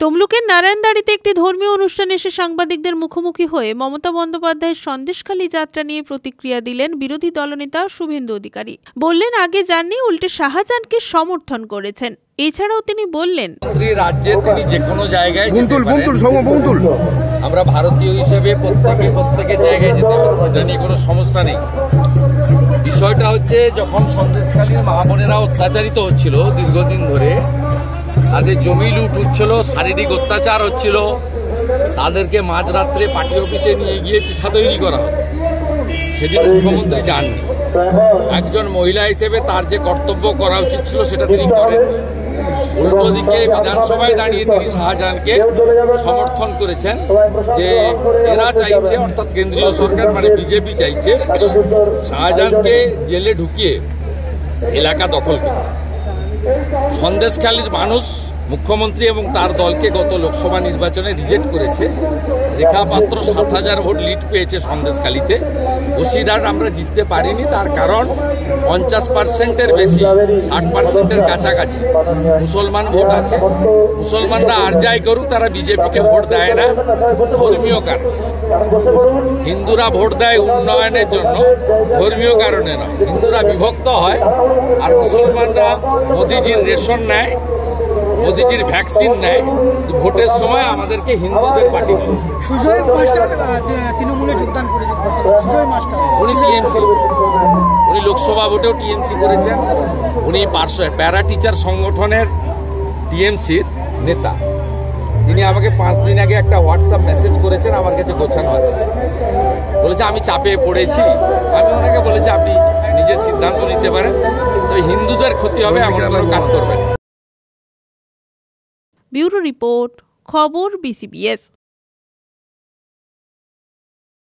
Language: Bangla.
তমলুকের নারায়ণদাড়িতে একটি ধর্মীয় অনুষ্ঠানে এসে সাংবাদিকদের মুখোমুখি হয়ে মমতা বন্দ্যোপাধ্যায়ের সন্দেশখালী যাত্রা নিয়ে প্রতিক্রিয়া দিলেন বিরোধী দলনেতা শুভেন্দু অধিকারী। বললেন, আগে যাননি, উল্টে শাহজাহানকে সমর্থন করেছেন। এছাড়াও তিনি বললেন, রাজ্যে তিনি যে কোনো জায়গায় আমরা ভারতীয় হিসেবে প্রত্যেকের জায়গায় যেতে পারবো, এটা নিয়ে কোনো সমস্যা নেই। বিষয়টা হচ্ছে, যখন সন্দেশখালীর মা বোনেরা অত্যাচারিত হচ্ছিল দীর্ঘদিন ধরে, তাদের জমি লুট হচ্ছিল, শারীরিক অত্যাচার হচ্ছিল, তাদেরকে মাঝরাত্রে পার্টি অফিসে নিয়ে গিয়ে পিঠা তৈরি করা হতো। সেদিন মুখ্যমন্ত্রী যাননি। একজন মহিলা হিসেবে তার যে কর্তব্য করা উচিত ছিল সেটা তিনি করেননি। উল্টো দিকে বিধানসভায় দাঁড়িয়ে তিনি শাহজাহানকে সমর্থন করেছেন। যে এরা চাইছে, অর্থাৎ কেন্দ্রীয় সরকার মানে বিজেপি চাইছে শাহজাহানকে জেলে ঢুকিয়ে এলাকা দখল করতে। সন্দেশখালীর মানুষ মুখ্যমন্ত্রী এবং তার দলকে গত লোকসভা নির্বাচনে রিজেক্ট করেছে। রেখা পাত্র ৭,০০০ ভোট লিড পেয়েছে সন্দেশখালীতে। বসিরহাট আমরা জিততে পারিনি, তার কারণ ৫০%-এর বেশি, ৬০%-এর কাছাকাছি মুসলমান ভোট আছে। মুসলমানরা আর যাই করুক, তারা বিজেপিকে ভোট দেয় না ধর্মীয় কারণে। হিন্দুরা ভোট দেয় উন্নয়নের জন্য, ধর্মীয় কারণে নয়। হিন্দুরা বিভক্ত হয় আর মুসলমানরা মোদিজির রেশন নেয়, মোদিজির ভ্যাকসিন নেয়। ভোটের সময় আমাদেরকে হিন্দুদের পার্টি করে। সুজয় মাস্টার তৃণমূলে যোগদান করেছেন, সুজয় মাস্টার উনি টিএমসি, উনি লোকসভা ভোটেও টিএমসি করেছেন। উনি প্যারা টিচার সংগঠনের টিএমসির নেতা। তিনি আমাকে 5 দিন আগে একটা হোয়াটসঅ্যাপ মেসেজ করেছেন, আমার কাছে গোছানো আছে। বলেছে আমি চাপে পড়েছি। আমি ওনাকে বলেছি আপনি নিজের সিদ্ধান্ত নিতে পারেন, তো হিন্দুদের ক্ষতি হবে এমন কোনো কাজ করবেন। ব্যুরো রিপোর্ট, খবর BCBS।